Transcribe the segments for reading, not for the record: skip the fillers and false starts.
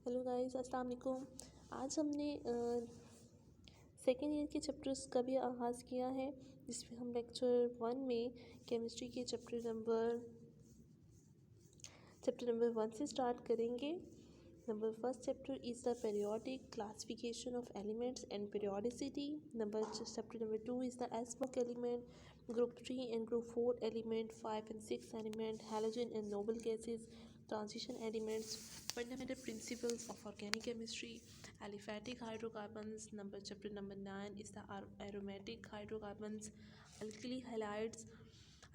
Hello guys, अस्सलाम वालेकुम। आज हमने सेकेंड ईयर के चैप्टर्स का भी आगाज़ किया है, जिसमें हम लेक्चर 1 में केमिस्ट्री के चैप्टर नंबर 1 से स्टार्ट करेंगे। Number first chapter is the periodic classification of elements and periodicity. Chapter number 2 is the atomic element, group 3 and group 4 element, 5 and 6 element, halogen and noble gases, transition elements, fundamental principles of organic chemistry, aliphatic hydrocarbons. Chapter number 9 is the aromatic hydrocarbons, alkali halides,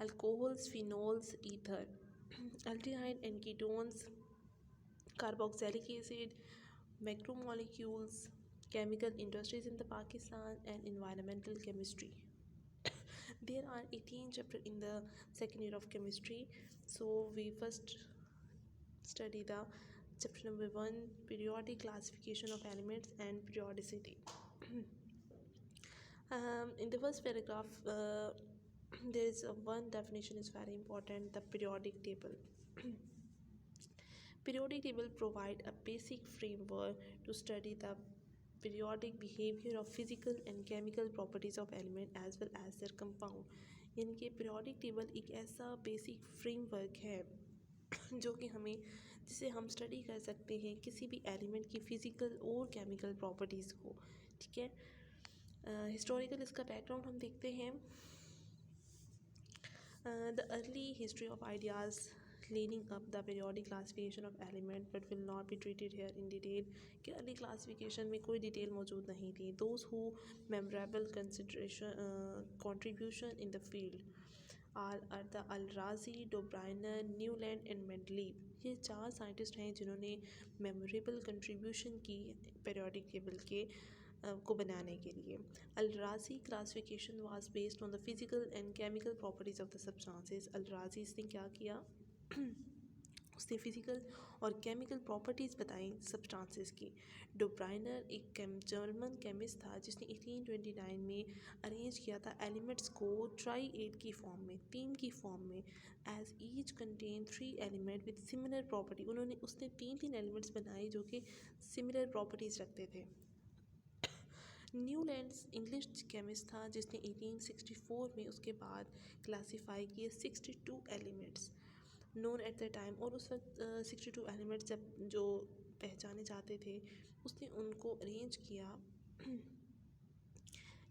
alcohols, phenols, ether, aldehyde and ketones, carboxylic acid, macromolecules, chemical industries in the Pakistan, and environmental chemistry. There are 18 chapters in the second year of chemistry, so we first study the chapter number 1, periodic classification of elements and periodicity. In the first paragraph, there is one definition is very important: the periodic table. Periodic table provide a basic framework to study the periodic behavior of physical and chemical properties of element as well as their compound. यानी कि periodic table एक ऐसा basic framework है जो कि हमें जिसे हम स्टडी कर सकते हैं किसी भी एलिमेंट की फ़िज़िकल और केमिकल प्रॉपर्टीज़ को। ठीक है, हिस्टोरिकल इसका बैकग्राउंड हम देखते हैं। The early history of ideas leading up the periodic classification of element but will not be treated here in detail कि अर्ली क्लासिफिकेशन में कोई डिटेल मौजूद नहीं थी। Those who memorable contribution in the field are the Al-Razi, Dobriner, Newland and Mendeleev। ये 4 scientist हैं जिन्होंने memorable contribution की पीरियोडिक टेबल के को बनाने के लिए। Al-Razi classification was based on the physical and chemical properties of the substances. Al-Razi इसने क्या किया उसने फ़िज़िकल और केमिकल प्रॉपर्टीज़ बताई सब्सटेंसेस की। डोब्राइनर एक जर्मन केमिस्ट था जिसने 1829 में अरेंज किया था एलिमेंट्स को ट्राई-एट की फॉर्म में, 3 की फॉर्म में, as each contain 3 element with similar property. उसने 3 एलिमेंट्स बनाए जो कि सिमिलर प्रॉपर्टीज़ रखते थे। न्यूलैंड्स इंग्लिश केमिस्ट था जिसने 1864 में उसके बाद क्लासीफाई किए 62 elements known at the time. और उस वक्त 62 एलिमेंट्स जब जो पहचाने जाते थे उसने उनको अरेंज किया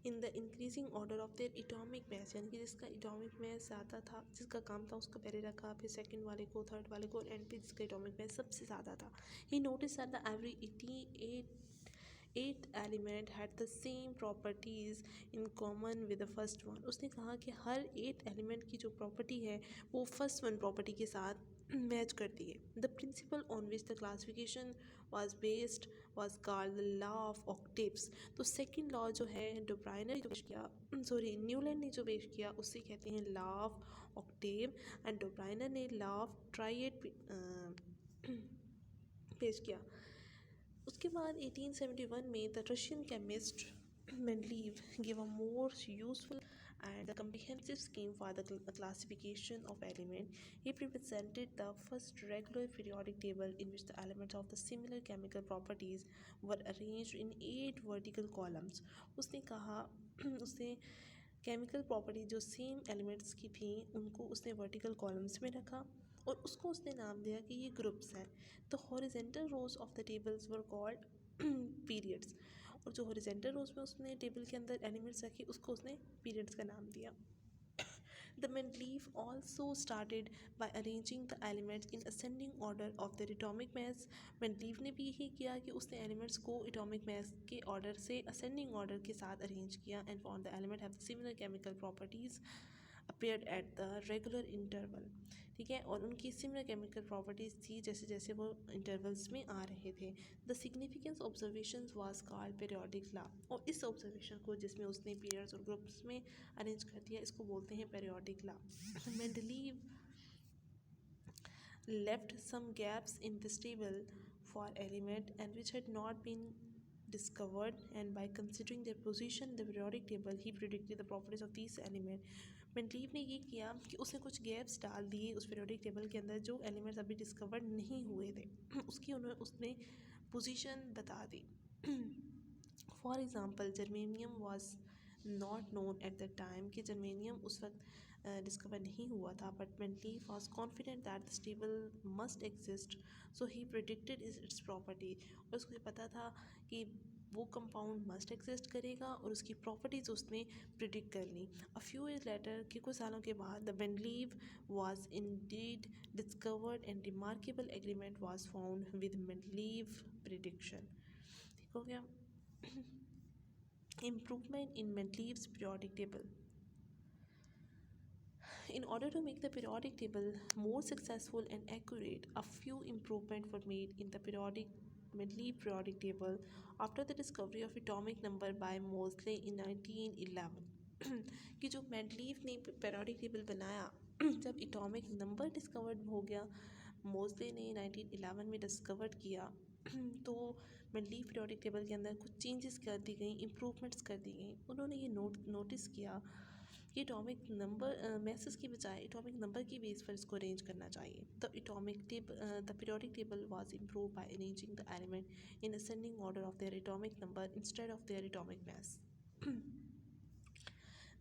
in the increasing order of their atomic mass, यानी कि जिसका एटॉमिक मास ज़्यादा था, जिसका कम था उसको पहले रखा, फिर सेकंड वाले को, थर्ड वाले को, एंड पे जिसका एटॉमिक मास सबसे ज़्यादा था। He notice that the every 88 element had the same properties in common with the first one. उसने कहा कि हर 8 एलिमेंट की जो प्रॉपर्टी है वो फर्स्ट वन प्रॉपर्टी के साथ मैच करती है। The principal on which the classification was based was called the law of octaves. तो सेकंड लॉ जो है डोब्राइनर ने जो पेश किया, न्यूलैंड ने जो पेश किया उसे कहते हैं law of Octave, and Döbereiner ने लॉ ऑफ ट्राइएड पेश किया। उसके बाद 1871 में the Russian chemist Mendeleev gave a more useful and comprehensive scheme for the classification of elements. He presented the first regular periodic table in which the elements of the similar chemical properties were arranged in 8 vertical columns. उसने कहा उसने chemical property जो same elements की थी उनको उसने vertical columns में रखा और उसको उसने नाम दिया कि ये ग्रुप्स हैं। तो horizontal rose of the tables were called periods, और जो हॉरिजेंटल रोज में उसने टेबल के अंदर एलिमेंट्स रखे उसको उसने पीरियड्स का नाम दिया। The Mendeleev also started by arranging the elements in ascending order of their atomic mass. Mendeleev ने भी यही किया कि उसने एलिमेंट्स को एटॉमिक मास के ऑर्डर से असेंडिंग ऑर्डर के साथ अरेंज किया, and found the element have similar chemical properties appeared at the regular interval। ठीक है, और उनकी सिमिलर केमिकल प्रॉपर्टीज़ थी जैसे जैसे वो इंटरवल्स में आ रहे थे। The significance observation was called periodic law, और इस ऑब्जर्वेशन को जिसमें उसने पीरियड्स और ग्रुप्स में अरेंज कर दिया इसको बोलते हैं periodic law. Mendeleev left some gaps in this table for element and which had not been discovered, and by considering their position in the periodic table he predicted the properties of these element। Mendeleev ने ये किया कि उसने कुछ gaps डाल दिए उस periodic table के अंदर जो एलिमेंट्स अभी डिस्कवर्ड नहीं हुए थे उसने पोजीशन बता दी। For example germanium was not known at the time, कि जर्मेनियम उस वक्त डिस्कवर नहीं हुआ था, but Mendeleev was confident that the stable must exist, so he predicted its property. और उसको ये पता था कि वो कंपाउंड मस्ट एग्जिस्ट करेगा और उसकी प्रॉपर्टीज़ उसने प्रिडिक्ट कर ली। अ फ्यू ईयर लेटर, कि कुछ सालों के बाद, the Mendeleev was Indeed discovered and remarkable agreement was found with Mendeleev prediction. ठीक हो गया। Improvement in Mendeleev's periodic table. In order to make the periodic table more successful and accurate, a few improvements were made in the Mendeleev periodic table after the discovery of atomic number by Moseley in 1911. कि जो Mendeleev ने periodic table बनाया, जब atomic number discovered हो गया, मोज़ले ने 1911 में discover किया, तो मेंडलीव पीरियोडिक टेबल के अंदर कुछ चेंजेस कर दी गई, इम्प्रूवमेंट्स कर दी गई। उन्होंने ये नोटिस किया कि एटॉमिक नंबर मैसेस की बजाय एटॉमिक नंबर की बेस पर इसको अरेंज करना चाहिए। The periodic table was improve bye arranging the element in ascending order of their atomic number instead of their atomic mass.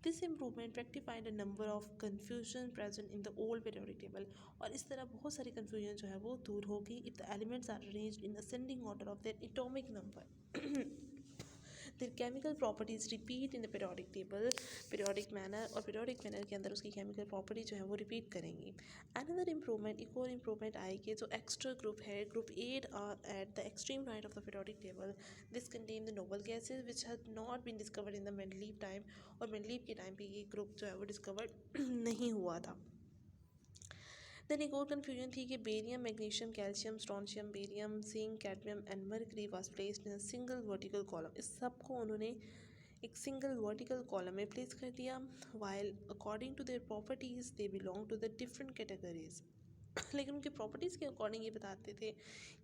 This improvement rectified a number of confusion present in the old periodic table, और इस तरह बहुत सारी confusion जो है वो दूर हो गई if the elements are arranged in ascending order of their atomic number. Their chemical properties repeat in the periodic table, periodic manner, और periodic manner के अंदर उसकी chemical property जो है वो repeat करेंगी. Another improvement, एक और improvement आएगी, जो extra group है, group 8 are at the extreme right of the periodic table. This contain the noble gases which had not been discovered in the Mendeleev time, और Mendeleev के time पे ये group जो है वो डिस्कवर्ड नहीं हुआ था। देन एक और कन्फ्यूजन थी कि barium, magnesium, calcium, strontium, barium, zinc, cadmium and mercury was placed in a single vertical column. इस सब को उन्होंने एक सिंगल वर्टिकल कॉलम में प्लेस कर दिया, while according to their properties they belong to the different categories. लेकिन उनके प्रॉपर्टीज़ के अकॉर्डिंग ये बताते थे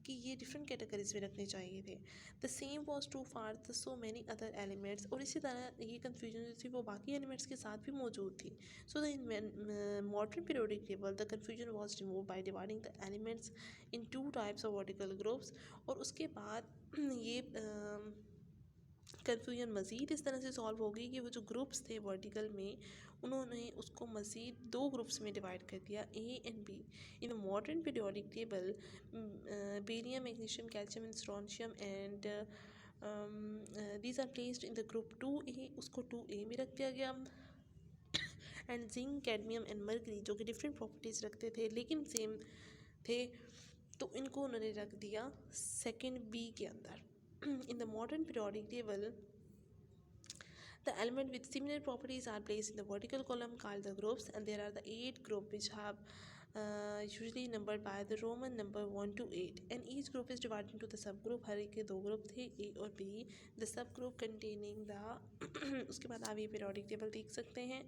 कि ये डिफरेंट कैटेगरीज में रखने चाहिए थे। The same was true for the so many other elements, और इसी तरह ये कन्फ्यूजन जो थी वो बाकी एलिमेंट्स के साथ भी मौजूद थी। So the in modern periodic table the confusion was remove by dividing the elements in 2 types of vertical groups, और उसके बाद ये कन्फ्यूजन मज़ीद इस तरह से सॉल्व हो गई कि वो जो ग्रुप्स थे वर्टिकल में, उन्होंने उसको मज़ीद 2 ग्रुप्स में डिवाइड कर दिया, A and B. In modern periodic table barium, magnesium, calcium and strontium and these are placed in the group 2A, उसको 2A में रख दिया गया। And zinc, cadmium and mercury जो कि डिफरेंट प्रॉपर्टीज़ रखते थे लेकिन सेम थे, तो इनको उन्होंने रख दिया सेकेंड B के अंदर। In the modern periodic table, the elements with similar properties are placed in the vertical column called the groups, and there are the 8 groups which have usually numbered by the Roman number 1 to 8, and each group is divided into the subgroup. हर एक के 2 group थे, A और B. The subgroup containing the उसके बाद आप ये periodic table देख सकते हैं।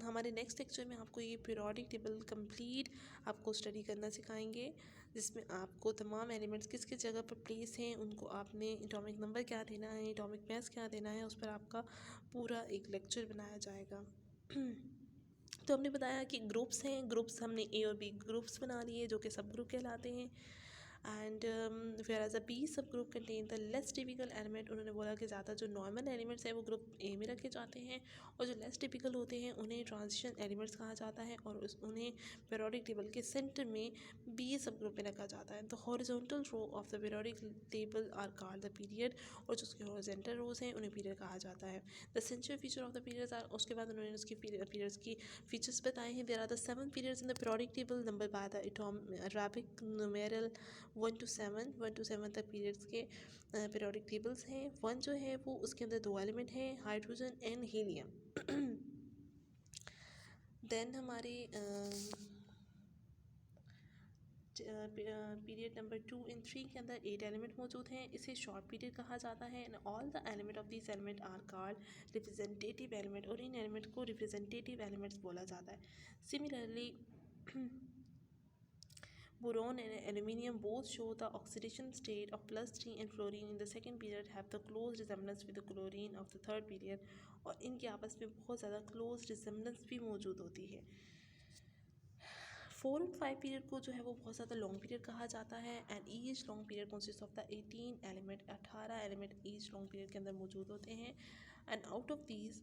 हमारे नेक्स्ट लेक्चर में आपको ये पीरियोडिक टेबल कंप्लीट आपको स्टडी करना सिखाएंगे, जिसमें आपको तमाम एलिमेंट्स किस किस जगह पर प्लेस हैं, उनको आपने एटॉमिक नंबर क्या देना है, एटॉमिक मास क्या देना है, उस पर आपका पूरा एक लेक्चर बनाया जाएगा। तो हमने बताया कि ग्रुप्स हैं, ग्रुप्स हमने A और B ग्रुप्स बना लिए जो कि सब ग्रुप कहलाते हैं। एंड whereas a B सब group contain the less typical element, उन्होंने बोला कि ज़्यादा जो नॉर्मल एलिमेंट्स हैं वो ग्रुप A में रखे जाते हैं, और जो लेस टिपिकल होते हैं उन्हें ट्रांजिशन एलिमेंट्स कहा जाता है, और उन्हें पीरियोडिक टेबल के सेंटर में B सब ग्रुप में रखा जाता है। The horizontal row of the periodic table are called the period, और जो उसके हॉरिजॉन्टल रोज हैं उन्हें पीरियड कहा जाता है। The century feature of the periods are, उसके बाद उन्होंने उसके पीरियड्स की फीचर्स बताए हैं। There are the 7 periods in the periodic table number by the Arabic numeral 1 to 7 तक पीरियड्स के पीरियोडिक टेबल्स हैं। 1 जो है वो उसके अंदर 2 एलिमेंट हैं, हाइड्रोजन एंड हीलियम। देन हमारे पीरियड नंबर 2 and 3 के अंदर 8 एलिमेंट मौजूद हैं, इसे शॉर्ट पीरियड कहा जाता है। And all the element of this element are called representative element, और इन एलिमेंट को रिप्रेजेंटेटिव एलिमेंट्स बोला जाता है। Similarly boron and aluminium both show the oxidation state of +3, and fluorine in the second period have the close resemblance with the chlorine of the third period, और इनके आपस में बहुत ज़्यादा close resemblance भी मौजूद होती है। 4 और 5 पीरियड को जो है वो बहुत ज़्यादा लॉन्ग पीरियड कहा जाता है and each long period consist of the 18 element, 18 element each long period के अंदर मौजूद होते हैं एंड आउट ऑफ दीज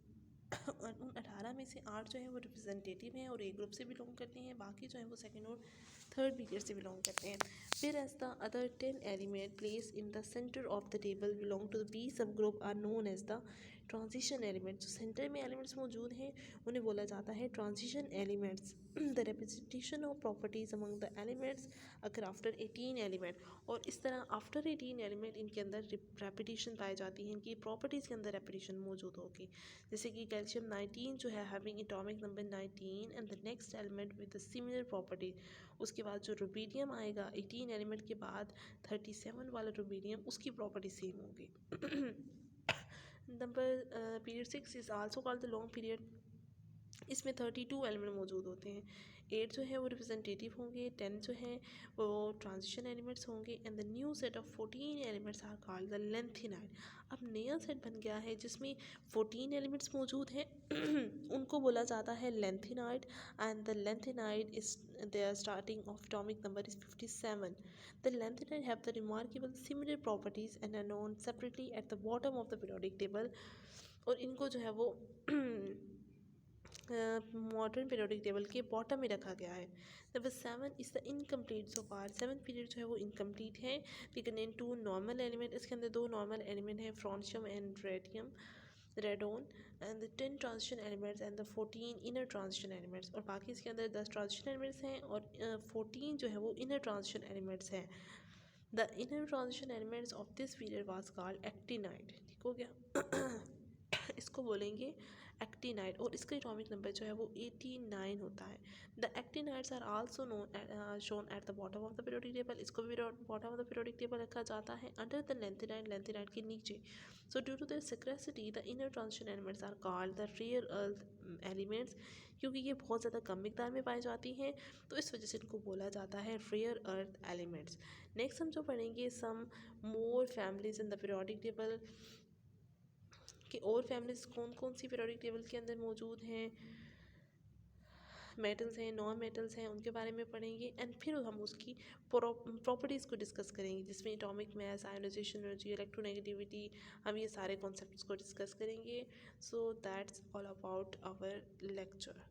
उन 18 में से 8 जो है वो रिप्रेजेंटेटिव हैं और ए ग्रुप से बिलोंग करते हैं, बाकी जो है वो सेकंड और थर्ड पीरियड से बिलोंग करते हैं। फिर as the other 10 element place in the center of the table belong to the B sub group are known as the transition element. जो सेंटर में एलिमेंट्स मौजूद हैं उन्हें बोला जाता है transition elements. The representation of properties among the elements अगर after 18 element, और इस तरह आफ्टर 18 एलिमेंट इनके अंदर रेपिटेशन पाई जाती है, इनकी प्रॉपर्टीज़ के अंदर रेपिटेशन मौजूद होगी। जैसे कि कैल्शियम 19 जो है having atomic number 19 and the next element with the similar property. उसके बाद जो रुबीडियम आएगा 18 एलिमेंट के बाद 37 वाला रुबीडियम, उसकी प्रॉपर्टी सेम होगी। Number period 6 is also called the long period. इसमें 32 एलिमेंट मौजूद होते हैं। 8 जो है वो रिप्रेजेंटेटिव होंगे, 10 जो है वो ट्रांजिशन एलिमेंट्स होंगे and the new set of 14 elements are called the lanthanide. अब नया सेट बन गया है जिसमें 14 एलिमेंट्स मौजूद हैं उनको बोला जाता है lanthanide and the lanthanide is their starting of atomic number is 57. The lanthanide have the remarkable similar properties and are known separately at the bottom of the periodic table। और इनको जो है वो मॉडर्न पीरियोडिक टेबल के bottom में रखा गया है। Number 7 is the incomplete. So far 7th period जो है वो इनकम्प्लीट है। वी कंटेन 2 नॉर्मल एलिमेंट, इसके अंदर 2 नॉर्मल एलिमेंट हैं francium and radium radon and the 10 transition elements and the 14 inner transition elements. और बाकी इसके अंदर 10 ट्रांजिशन एलिमेंट्स हैं और 14 जो है वो इनर ट्रांजिशन एलिमेंट्स हैं। The inner transition elements of this period was called actinide. ठीक हो गया। इसको बोलेंगे एक्टिनाइड और इसका एटॉमिक नंबर जो है वो 89 होता है। The actinides are also known shown at the bottom of the periodic table. इसको भी bottom of the periodic table रखा जाता है अंडर द लेंथिनाइड, लेंथिनाइड के नीचे। So due to their scarcity the inner transition elements are called the rare earth elements. क्योंकि ये बहुत ज़्यादा कम मिकदार में पाई जाती हैं तो इस वजह से इनको बोला जाता है रेयर अर्थ एलिमेंट्स। नेक्स्ट हम जो पढ़ेंगे some more families in the periodic table, कि और फैमिलीज कौन कौन सी पीरियोडिक टेबल के अंदर मौजूद हैं, मेटल्स हैं, नॉन मेटल्स हैं, उनके बारे में पढ़ेंगे एंड फिर हम उसकी प्रॉपर्टीज़ को डिस्कस करेंगे जिसमें atomic mass, ionization energy, electronegativity, हम ये सारे कॉन्सेप्ट्स को डिस्कस करेंगे। So that's all about our lecture.